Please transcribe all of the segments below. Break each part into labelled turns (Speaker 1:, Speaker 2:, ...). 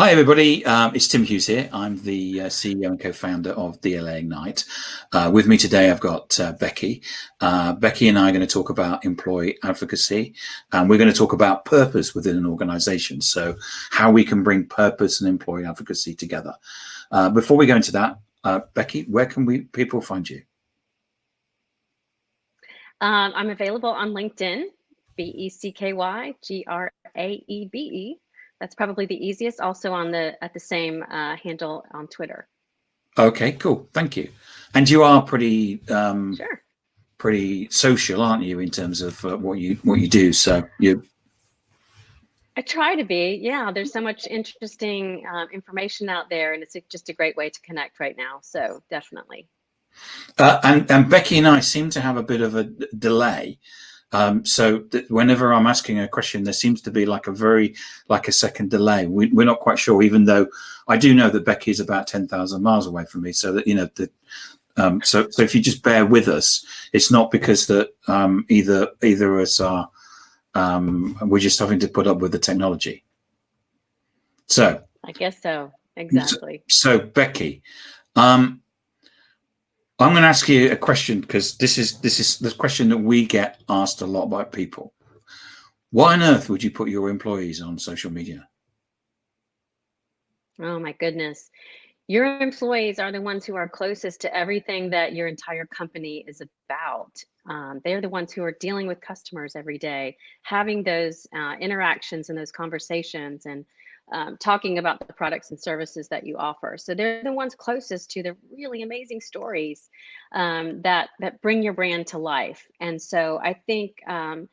Speaker 1: Hi, everybody. It's Tim Hughes here. I'm the CEO and co-founder of DLA Ignite. With me today, I've got Becky. Becky and I are going to talk about employee advocacy, and we're going to talk about purpose within an organization. So how we can bring purpose and employee advocacy together. Before we go into that, Becky, where can people find you?
Speaker 2: I'm available on LinkedIn, BeckyGraebe. That's probably the easiest. Also at the same handle on Twitter.
Speaker 1: Okay, cool. Thank you. And you are pretty
Speaker 2: Sure.
Speaker 1: pretty social, aren't you, in terms of what you do? So you.
Speaker 2: I try to be. Yeah, there's so much interesting information out there, and it's just a great way to connect right now. So definitely.
Speaker 1: And Becky and I seem to have a bit of a delay. So whenever I'm asking a question, there seems to be like a second delay. We're not quite sure, even though I do know that Becky is about 10,000 miles away from me. So that so if you just bear with us, it's not because that either of us are we're just having to put up with the technology. So
Speaker 2: I guess so. Exactly.
Speaker 1: So Becky, I'm going to ask you a question because this is the question that we get asked a lot by people. Why on earth would you put your employees on social media?
Speaker 2: Oh my goodness. Your employees are the ones who are closest to everything that your entire company is about. They're the ones who are dealing with customers every day, having those interactions and those conversations, and talking about the products and services that you offer. So they're the ones closest to the really amazing stories that bring your brand to life. And so I think having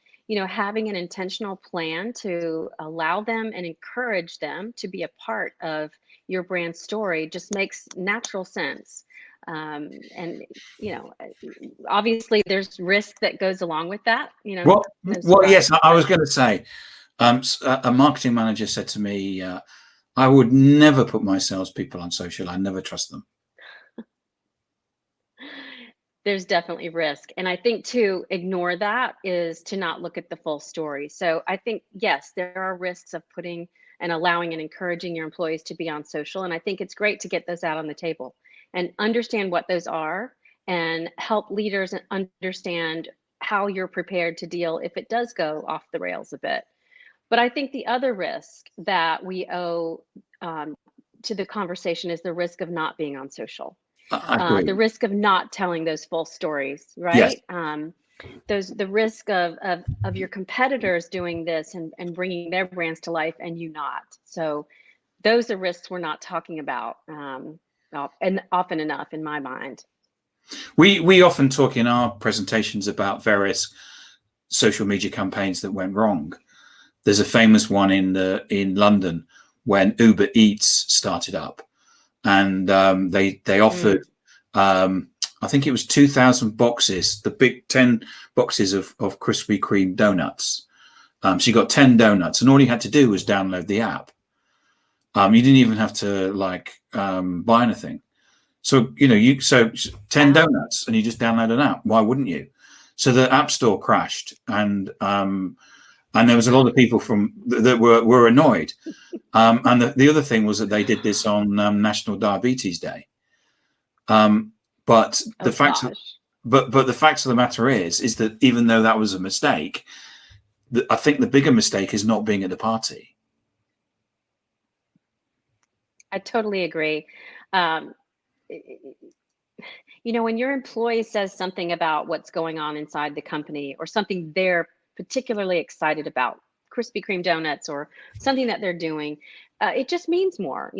Speaker 2: an intentional plan to allow them and encourage them to be a part of your brand story just makes natural sense. And obviously there's risk that goes along with that.
Speaker 1: Well, yes, I was going to say, a marketing manager said to me, I would never put my salespeople on social. I never trust them.
Speaker 2: There's definitely risk. And I think to ignore that is to not look at the full story. So I think, yes, there are risks of putting and allowing and encouraging your employees to be on social. And I think it's great to get those out on the table and understand what those are and help leaders understand how you're prepared to deal if it does go off the rails a bit. But I think the other risk that we owe to the conversation is the risk of not being on social.
Speaker 1: I agree.
Speaker 2: The risk of not telling those full stories,
Speaker 1: Yes.
Speaker 2: right? The risk of your competitors doing this and bringing their brands to life and you not. So those are risks we're not talking about and often enough in my mind.
Speaker 1: We often talk in our presentations about various social media campaigns that went wrong. There's a famous one in London when Uber Eats started up, and they offered I think it was 2,000 boxes, the big 10 boxes of Krispy Kreme donuts. So you got 10 donuts, and all you had to do was download the app. You didn't even have to buy anything. So 10 donuts, and you just download an app. Why wouldn't you? So the App Store crashed, and there was a lot of people that were annoyed. And the other thing was that they did this on National Diabetes Day. But the fact of the matter is that even though that was a mistake, I think the bigger mistake is not being at the party.
Speaker 2: I totally agree. When your employee says something about what's going on inside the company or something they're particularly excited about, Krispy Kreme donuts or something that they're doing, it just means more.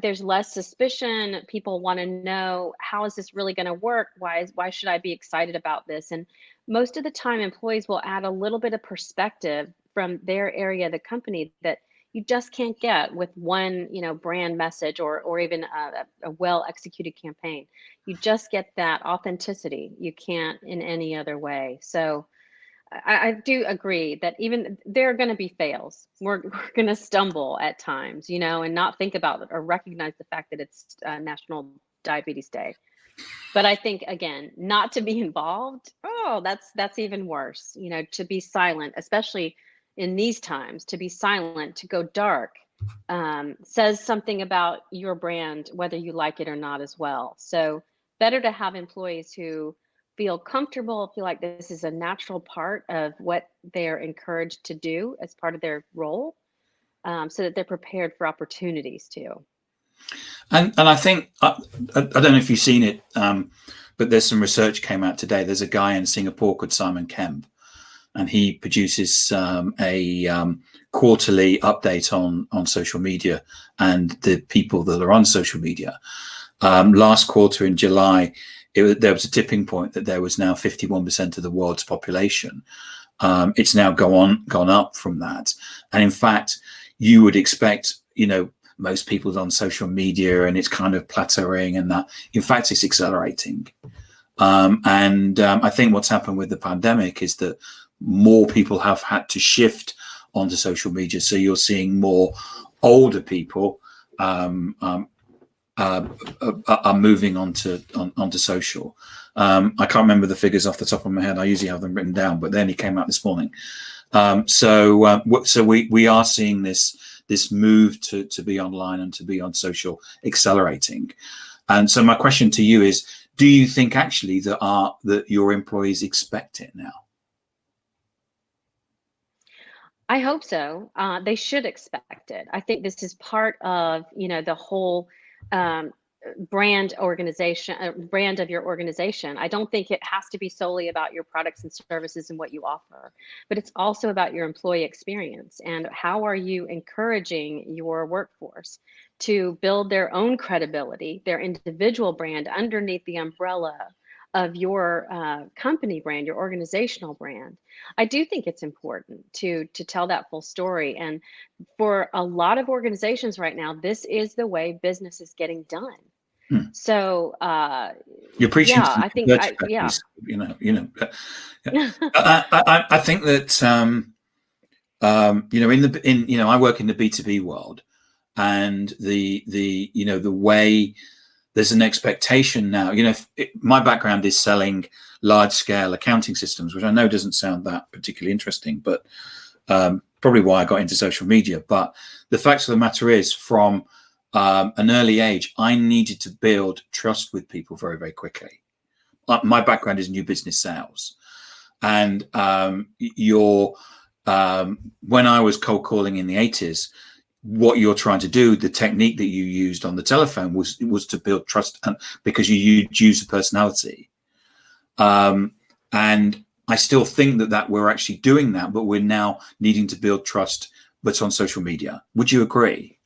Speaker 2: There's less suspicion. People want to know, how is this really going to work? Why should I be excited about this? And most of the time, employees will add a little bit of perspective from their area of the company that you just can't get with one, brand message or even a well executed campaign. You just get that authenticity. You can't in any other way. So I do agree that even there are going to be fails. We're going to stumble at times, and not think about or recognize the fact that it's National Diabetes Day. But I think, again, not to be involved, that's even worse. To be silent, especially in these times, to be silent, to go dark, says something about your brand, whether you like it or not as well. So better to have employees who feel comfortable, feel like this is a natural part of what they're encouraged to do as part of their role, so that they're prepared for opportunities too.
Speaker 1: And I think I don't know if you've seen it, but there's some research came out today. There's a guy in Singapore called Simon Kemp, and he produces a quarterly update on social media and the people that are on social media. Last quarter in July, there was a tipping point that there was now 51% of the world's population. It's now gone up from that, and in fact, you would expect, most people on social media, and it's kind of plateauing, and that in fact it's accelerating. I think what's happened with the pandemic is that more people have had to shift onto social media. So you're seeing more older people are moving onto social. I can't remember the figures off the top of my head. I usually have them written down, but they only came out this morning. So we are seeing this move to be online and to be on social accelerating. And so my question to you is, do you think actually that your employees expect it now?
Speaker 2: I hope so. They should expect it. I think this is part of, the whole um, brand of your organization. I don't think it has to be solely about your products and services and what you offer, but it's also about your employee experience and how are you encouraging your workforce to build their own credibility, their individual brand underneath the umbrella of your company brand, your organizational brand. I do think it's important to tell that full story. And for a lot of organizations right now, this is the way business is getting done.
Speaker 1: Hmm.
Speaker 2: So
Speaker 1: You're preaching
Speaker 2: yeah,
Speaker 1: to
Speaker 2: I think
Speaker 1: the church,
Speaker 2: yeah.
Speaker 1: I think that I work in the B2B world, and the way there's an expectation now. My background is selling large scale accounting systems, which I know doesn't sound that particularly interesting, but probably why I got into social media. But the fact of the matter is, from an early age, I needed to build trust with people very, very quickly. My background is new business sales, and when I was cold calling in the 80s, what you're trying to do, the technique that you used on the telephone was to build trust, and because you use the personality. And I still think that we're actually doing that, but we're now needing to build trust, but on social media. Would you agree?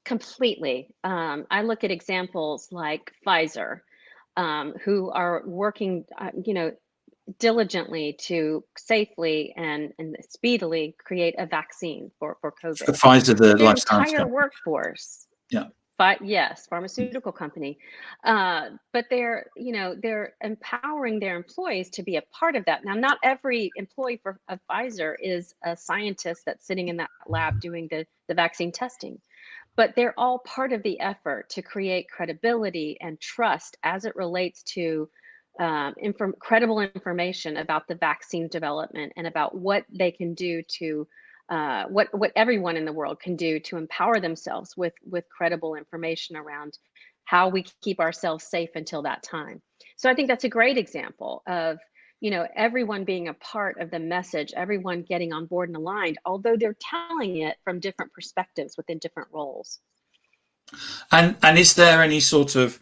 Speaker 2: Completely. I look at examples like Pfizer, who are working, diligently to safely and speedily create a vaccine for COVID.
Speaker 1: Pfizer, the
Speaker 2: But their
Speaker 1: life science
Speaker 2: entire
Speaker 1: company.
Speaker 2: workforce,
Speaker 1: Yeah.
Speaker 2: but yes, pharmaceutical company, but they're empowering their employees to be a part of that. Now, not every employee of Pfizer is a scientist that's sitting in that lab doing the vaccine testing, but they're all part of the effort to create credibility and trust as it relates to credible information about the vaccine development and about what they can do to what everyone in the world can do to empower themselves with credible information around how we keep ourselves safe until that time. So I think that's a great example of everyone being a part of the message, everyone getting on board and aligned, although they're telling it from different perspectives within different roles.
Speaker 1: And is there any sort of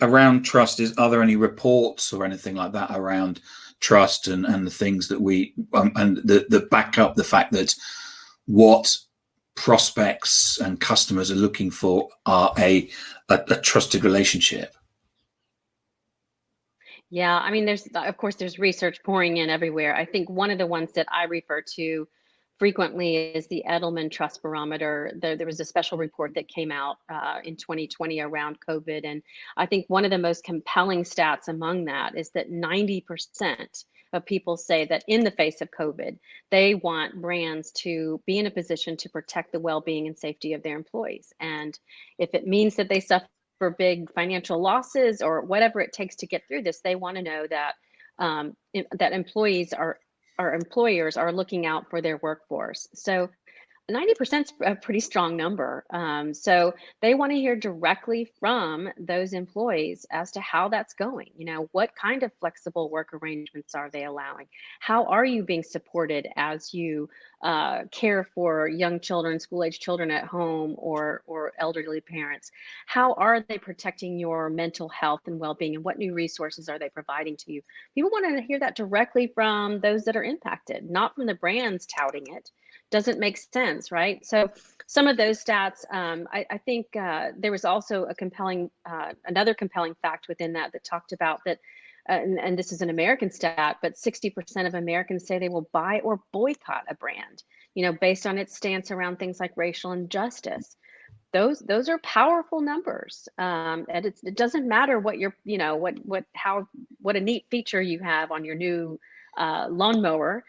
Speaker 1: around trust? Are there any reports or anything like that around trust and the things that we and the back up the fact that what prospects and customers are looking for are a trusted relationship?
Speaker 2: Yeah, I mean, of course, there's research pouring in everywhere. I think one of the ones that I refer to frequently is the Edelman Trust Barometer. There was a special report that came out in 2020 around COVID. And I think one of the most compelling stats among that is that 90% of people say that in the face of COVID, they want brands to be in a position to protect the well-being and safety of their employees. And if it means that they suffer big financial losses or whatever it takes to get through this, they want to know that that employees our employers are looking out for their workforce. So 90% is a pretty strong number. So they want to hear directly from those employees as to how that's going. What kind of flexible work arrangements are they allowing? How are you being supported as you care for young children, school-age children at home, or elderly parents? How are they protecting your mental health and well-being, and what new resources are they providing to you? People want to hear that directly from those that are impacted, not from the brands touting it. Doesn't make sense, right? So some of those stats, I think there was also another compelling fact within that talked about that, and this is an American stat, but 60% of Americans say they will buy or boycott a brand, based on its stance around things like racial injustice. Those are powerful numbers, and it doesn't matter what your, what a neat feature you have on your new lawnmower.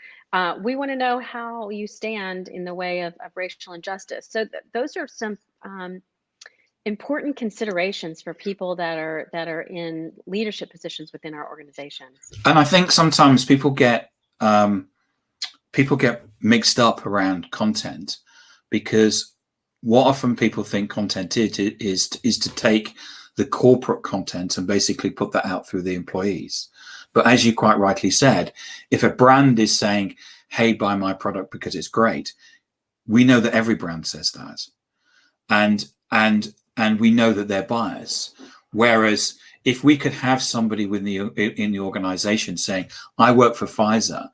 Speaker 2: We want to know how you stand in the way of racial injustice. So those are some important considerations for people that are in leadership positions within our organizations.
Speaker 1: And I think sometimes people get mixed up around content, because what often people think content is to take the corporate content and basically put that out through the employees. But as you quite rightly said, if a brand is saying, hey, buy my product because it's great, we know that every brand says that. And we know that they're biased. Whereas if we could have somebody in the organization saying, I work for Pfizer,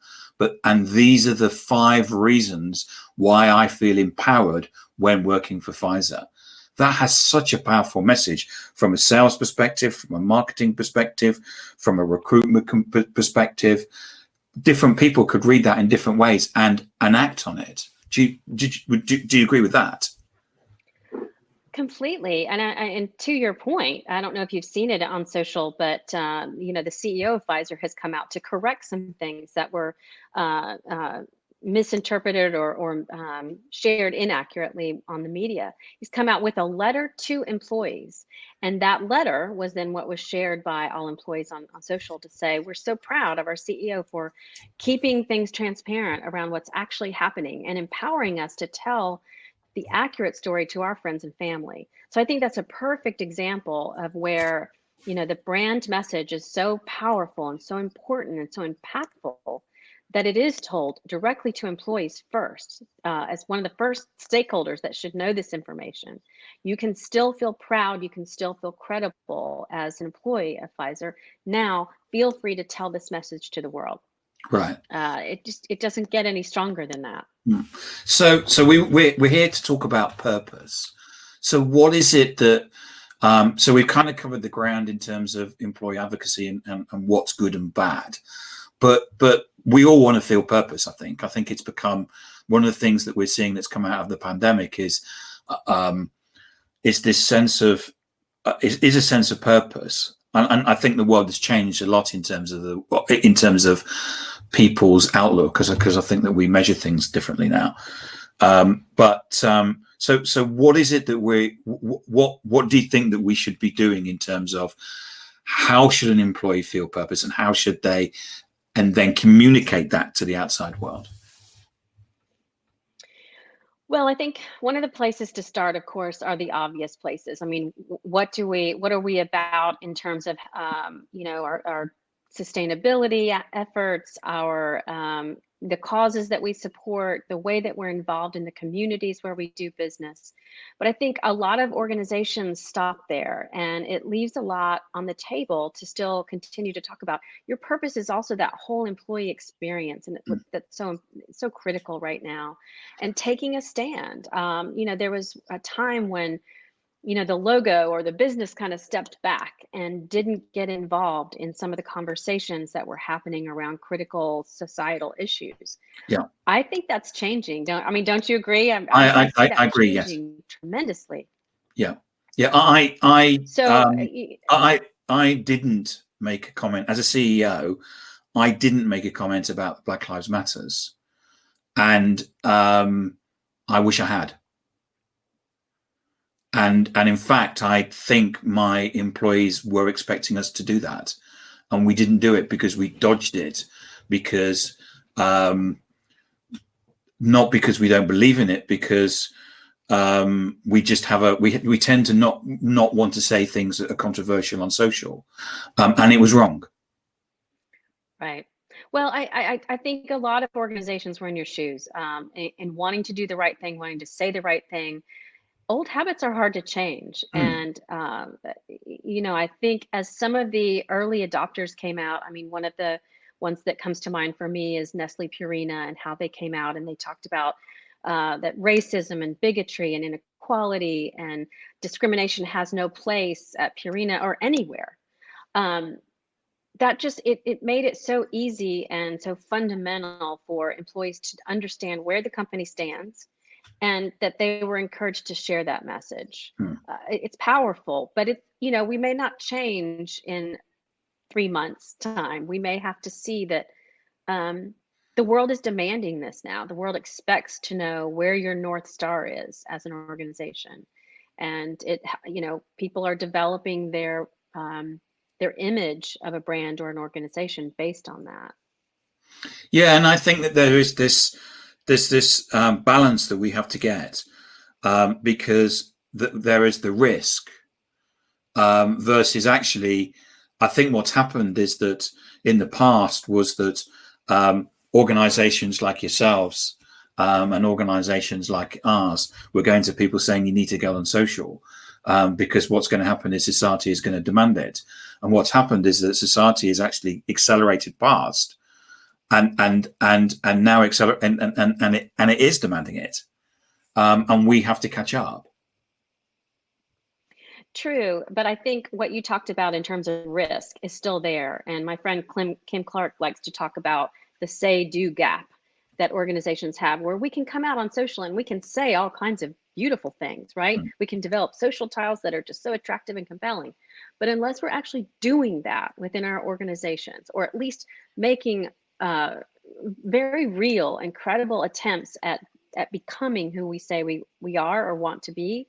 Speaker 1: and these are the 5 reasons why I feel empowered when working for Pfizer. That has such a powerful message from a sales perspective, from a marketing perspective, from a recruitment perspective. Different people could read that in different ways and act on it. Do you agree with that?
Speaker 2: Completely. And to your point, I don't know if you've seen it on social, but the CEO of Pfizer has come out to correct some things that were misinterpreted or shared inaccurately on the media. He's come out with a letter to employees, and that letter was then what was shared by all employees on social to say, we're so proud of our CEO for keeping things transparent around what's actually happening and empowering us to tell the accurate story to our friends and family. So I think that's a perfect example of where, the brand message is so powerful and so important and so impactful that it is told directly to employees first, as one of the first stakeholders that should know this information. You can still feel proud, you can still feel credible as an employee of Pfizer. Now, feel free to tell this message to the world.
Speaker 1: Right.
Speaker 2: It doesn't get any stronger than that.
Speaker 1: So we're here to talk about purpose. So what is it that, so we've kind of covered the ground in terms of employee advocacy and what's good and bad, but we all want to feel purpose. I think it's become one of the things that we're seeing that's come out of the pandemic is this sense of is a sense of purpose. And I think the world has changed a lot in terms of people's outlook, because I think that we measure things differently now. So what is it that what do you think that we should be doing in terms of how should an employee feel purpose, and how should they, and then communicate that to the outside world?
Speaker 2: Well, I think one of the places to start, of course, are the obvious places. I mean, what are we about in terms of, our sustainability efforts, our the causes that we support, the way that we're involved in the communities where we do business. But I think a lot of organizations stop there, and it leaves a lot on the table to still continue to talk about. Your purpose is also that whole employee experience, and that's so critical right now. And taking a stand. There was a time when the logo or the business kind of stepped back and didn't get involved in some of the conversations that were happening around critical societal issues.
Speaker 1: Yeah,
Speaker 2: I think that's changing. Don't you agree?
Speaker 1: I agree. Yes,
Speaker 2: tremendously.
Speaker 1: Yeah. I didn't make a comment as a CEO. I didn't make a comment about Black Lives Matters, and I wish I had. And in fact, I think my employees were expecting us to do that, and we didn't do it because we dodged it, because not because we don't believe in it, because we just have we tend to not want to say things that are controversial on social, and it was wrong.
Speaker 2: Right. Well, I think a lot of organizations were in your shoes, in wanting to do the right thing, wanting to say the right thing. Old habits are hard to change. And, I think as some of the early adopters came out, I mean, one of the ones that comes to mind for me is Nestle Purina, and how they came out and they talked about that racism and bigotry and inequality and discrimination has no place at Purina or anywhere. Um, that just it made it so easy and so fundamental for employees to understand where the company stands, and that they were encouraged to share that message. It's powerful, but we may not change in 3 months time. We may have to see that the world is demanding this now. The world expects to know where your North Star is as an organization. And people are developing their image of a brand or an organization based on that.
Speaker 1: Yeah, and I think that there's this balance that we have to get, because there is the risk, versus actually, I think what's happened is that in the past was that organizations like yourselves, and organizations like ours were going to people saying you need to go on social, because what's going to happen is society is going to demand it. And what's happened is that society has actually accelerated past, and now accelerate, and it is demanding it, and we have to catch up.
Speaker 2: True, but I think what you talked about in terms of risk is still there. And my friend Kim Clark likes to talk about the say-do gap that organizations have, where we can come out on social and we can say all kinds of beautiful things, right? We can develop social tiles that are just so attractive and compelling. But unless we're actually doing that within our organizations, or at least making very real and credible attempts at becoming who we say we are or want to be,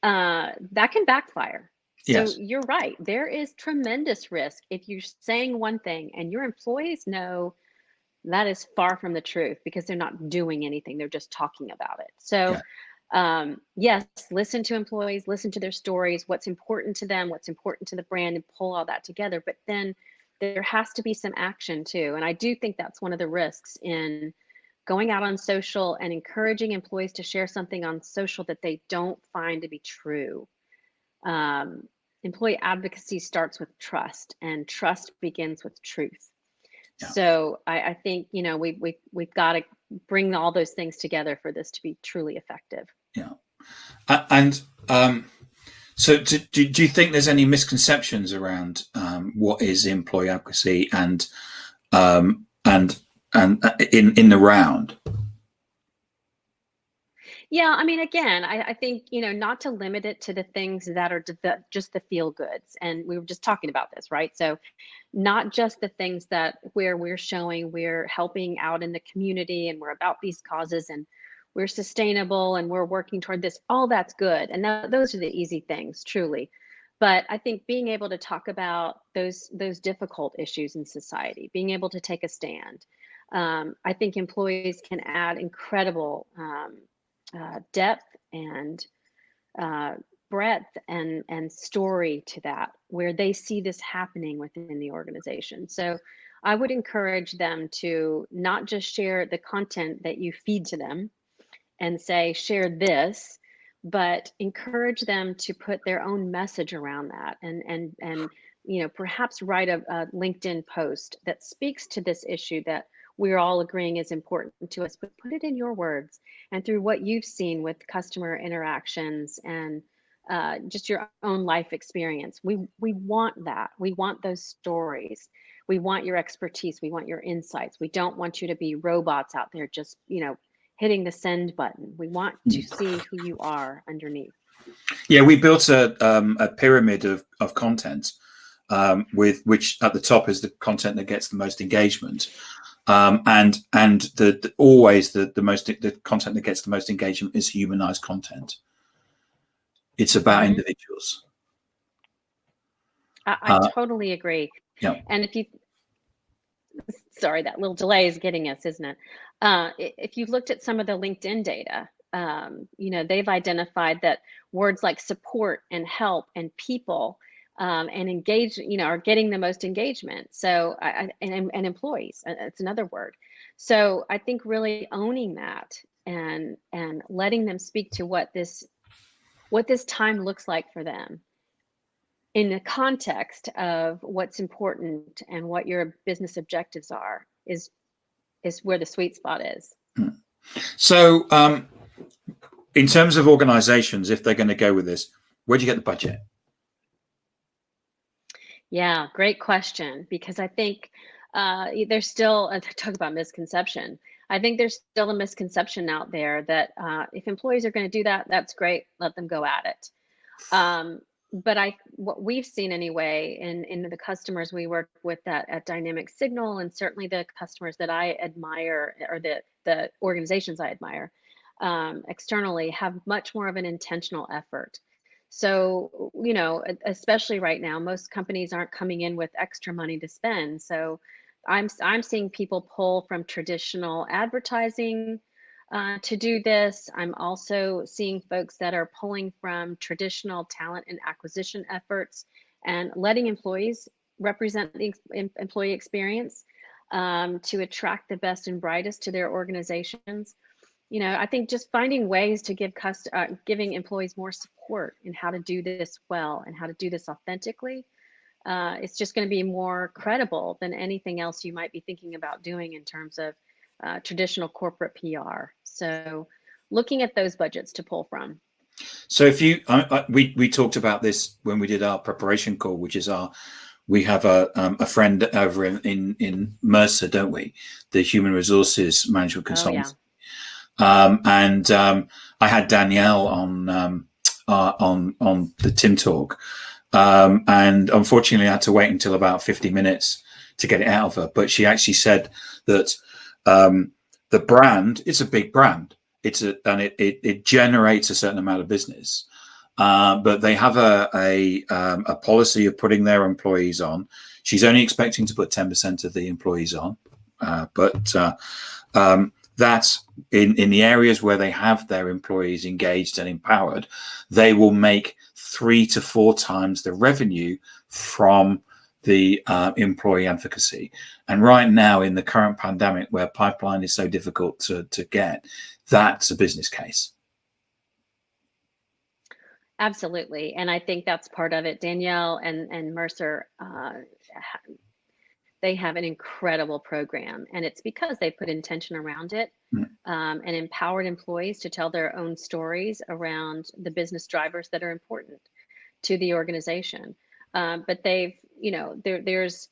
Speaker 2: that can backfire.
Speaker 1: Yes.
Speaker 2: So you're right. There is tremendous risk if you're saying one thing and your employees know that is far from the truth, because they're not doing anything. They're just talking about it. So yes, listen to employees, listen to their stories, what's important to them, what's important to the brand, and pull all that together. But then there has to be some action too. And I do think that's one of the risks in going out on social and encouraging employees to share something on social that they don't find to be true. Employee advocacy starts with trust, and trust begins with truth. Yeah. So I think we've got to bring all those things together for this to be truly effective.
Speaker 1: Yeah, and so do you think there's any misconceptions around what is employee advocacy and in the round?
Speaker 2: Yeah, I mean, again, I think, not to limit it to the things that are just the feel goods. And we were just talking about this, right? So not just the things where we're showing we're helping out in the community and we're about these causes and we're sustainable and we're working toward this. All that's good. And those are the easy things, truly. But I think being able to talk about those difficult issues in society, being able to take a stand, I think employees can add incredible depth and breadth and story to that, where they see this happening within the organization. So I would encourage them to not just share the content that you feed to them and say, share this, but encourage them to put their own message around that, and perhaps write a LinkedIn post that speaks to this issue that we're all agreeing is important to us, but put it in your words and through what you've seen with customer interactions and just your own life experience. We want that. We want those stories. We want your expertise. We want your insights. We don't want you to be robots out there just, hitting the send button. We want to see who you are underneath.
Speaker 1: Yeah, we built a pyramid of content, with which at the top is the content that gets the most engagement. And always the content that gets the most engagement is humanized content. It's about individuals.
Speaker 2: I totally agree.
Speaker 1: Yeah.
Speaker 2: And if you Sorry, that little delay is getting us, isn't it? If you've looked at some of the LinkedIn data, they've identified that words like support and help and people and engage, are getting the most engagement. So, and employees, it's another word. So I think really owning that and letting them speak to what this time looks like for them in the context of what's important and what your business objectives are is where the sweet spot is.
Speaker 1: So in terms of organizations, if they're going to go with this, where do you get the budget?
Speaker 2: Yeah, great question, because I think there's still, talk about misconception. I think there's still a misconception out there that if employees are going to do that, that's great, let them go at it. But what we've seen anyway in the customers we work with at Dynamic Signal, and certainly the customers that I admire, or the organizations I admire externally, have much more of an intentional effort. So, especially right now, most companies aren't coming in with extra money to spend. So I'm seeing people pull from traditional advertising to do this. I'm also seeing folks that are pulling from traditional talent and acquisition efforts and letting employees represent the employee experience to attract the best and brightest to their organizations. I think just finding ways to giving employees more support in how to do this well and how to do this authentically. It's just going to be more credible than anything else you might be thinking about doing in terms of traditional corporate PR. So looking at those budgets to pull from.
Speaker 1: So if you, we talked about this when we did our preparation call, which is we have a friend over in Mercer, don't we? The Human Resources Management Consultancy.
Speaker 2: Oh, yeah.
Speaker 1: And I had Danielle on the Tim Talk, and unfortunately I had to wait until about 50 minutes to get it out of her. But she actually said that the brand, it's a big brand. And it generates a certain amount of business, but they have a policy of putting their employees on. She's only expecting to put 10% of the employees on, but that's in the areas where they have their employees engaged and empowered, they will make 3 to 4 times the revenue from the employee advocacy. And right now, in the current pandemic, where pipeline is so difficult to get, that's a business case.
Speaker 2: Absolutely. And I think that's part of it. Danielle and Mercer, they have an incredible program, and it's because they put intention around it and empowered employees to tell their own stories around the business drivers that are important to the organization. But they've, there's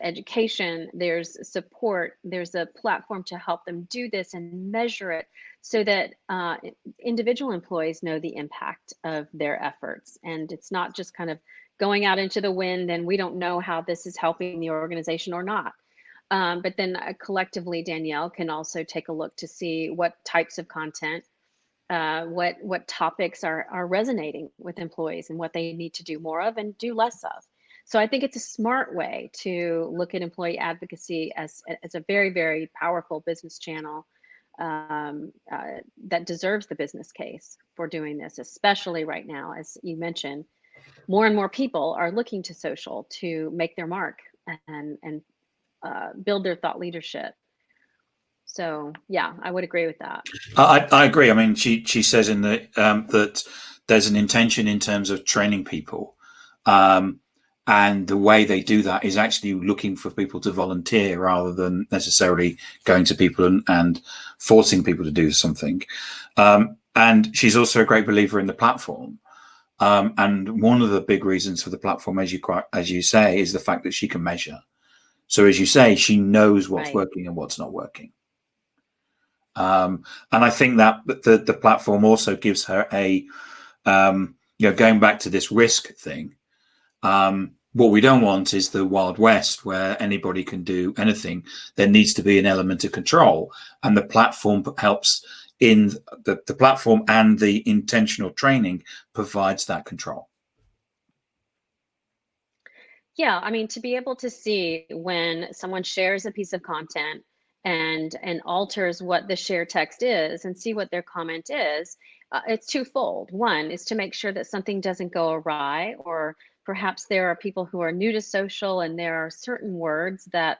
Speaker 2: education, there's support, there's a platform to help them do this and measure it so that individual employees know the impact of their efforts. And it's not just kind of going out into the wind and we don't know how this is helping the organization or not. But then collectively, Danielle can also take a look to see what types of content, what topics are resonating with employees and what they need to do more of and do less of. So I think it's a smart way to look at employee advocacy as a very, very powerful business channel that deserves the business case for doing this, especially right now, as you mentioned. More and more people are looking to social to make their mark and build their thought leadership. So yeah, I would agree with that.
Speaker 1: I agree. I mean, she says in the that there's an intention in terms of training people, and the way they do that is actually looking for people to volunteer rather than necessarily going to people and forcing people to do something. And she's also a great believer in the platform. And one of the big reasons for the platform, as you say, is the fact that she can measure. So as you say, she knows what's working and what's not working. And I think that the platform also gives her a, going back to this risk thing. What we don't want is the Wild West where anybody can do anything. There needs to be an element of control, and the platform helps. In the platform and the intentional training provides that control.
Speaker 2: Yeah, I mean, to be able to see when someone shares a piece of content and alters what the share text is and see what their comment is, it's twofold. One is to make sure that something doesn't go awry, or perhaps there are people who are new to social and there are certain words that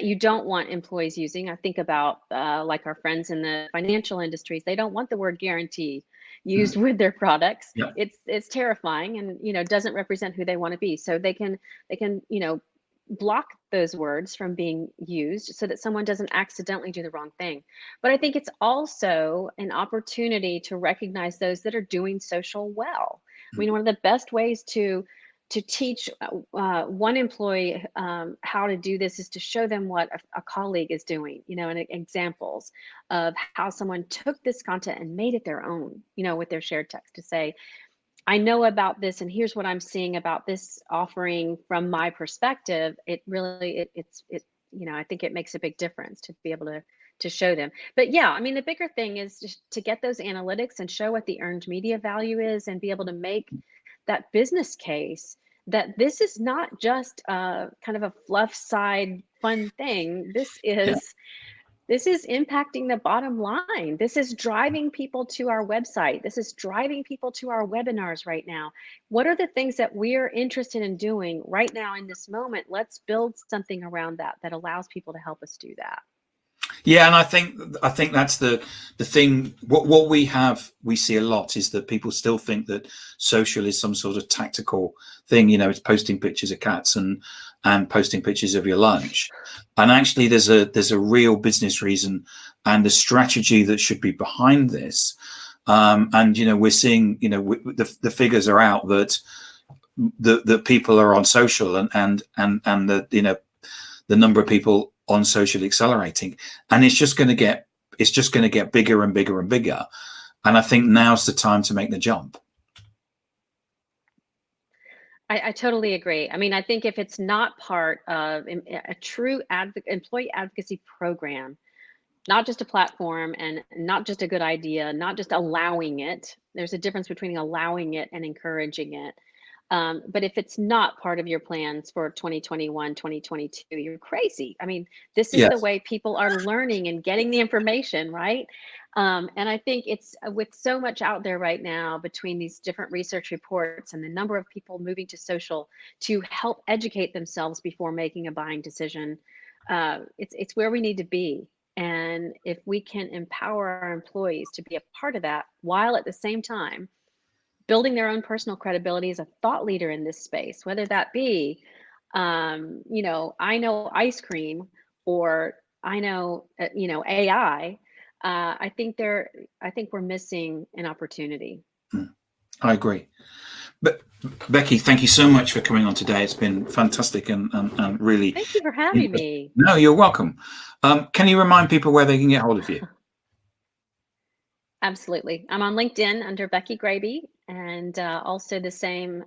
Speaker 2: you don't want employees using. I think about like our friends in the financial industries. They don't want the word guarantee used with their products.
Speaker 1: Yeah.
Speaker 2: It's terrifying, and doesn't represent who they want to be. So they can block those words from being used so that someone doesn't accidentally do the wrong thing. But I think it's also an opportunity to recognize those that are doing social well. I mean, one of the best ways to teach one employee how to do this is to show them what a colleague is doing, and examples of how someone took this content and made it their own, with their shared text, to say, I know about this and here's what I'm seeing about this offering from my perspective. It really, I think it makes a big difference to be able to show them. But yeah, I mean, the bigger thing is just to get those analytics and show what the earned media value is, and be able to make that business case that this is not just kind of a fluff side fun thing.
Speaker 1: Yeah.
Speaker 2: This is impacting the bottom line. This is driving people to our website. This is driving people to our webinars right now. What are the things that we're interested in doing right now in this moment? Let's build something around that allows people to help us do that.
Speaker 1: Yeah, and I think that's the thing. What we see a lot is that people still think that social is some sort of tactical thing. It's posting pictures of cats and posting pictures of your lunch. And actually, there's a real business reason and a strategy that should be behind this. And we're seeing, the figures are out that the people are on social, and the number of people on social accelerating, and it's just going to get bigger and bigger and bigger. And I think now's the time to make the jump.
Speaker 2: I totally agree. I mean, I think if it's not part of a true employee advocacy program, not just a platform and not just a good idea, not just allowing it, there's a difference between allowing it and encouraging it. But if it's not part of your plans for 2021, 2022, you're crazy. I mean, this is the way people are learning and getting the information, right? And I think it's with so much out there right now between these different research reports and the number of people moving to social to help educate themselves before making a buying decision, it's where we need to be. And if we can empower our employees to be a part of that, while at the same time building their own personal credibility as a thought leader in this space, whether that be, I know ice cream, or I know, AI. I think we're missing an opportunity.
Speaker 1: I agree. But Becky, thank you so much for coming on today. It's been fantastic and really.
Speaker 2: Thank you for having me.
Speaker 1: No, you're welcome. Can you remind people where they can get hold of you?
Speaker 2: Absolutely. I'm on LinkedIn under Becky Graebe, and also the same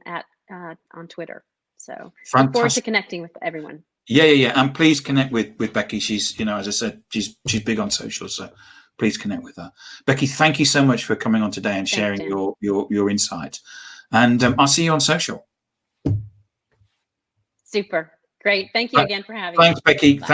Speaker 2: on Twitter. So
Speaker 1: Fantastic.
Speaker 2: Look forward to connecting with everyone.
Speaker 1: Yeah. And please connect with Becky. She's, as I said, she's big on social. So please connect with her. Becky, thank you so much for coming on today and sharing your insights. And I'll see you on social.
Speaker 2: Super. Great. Thank you again for having me.
Speaker 1: Thanks, Becky. Thank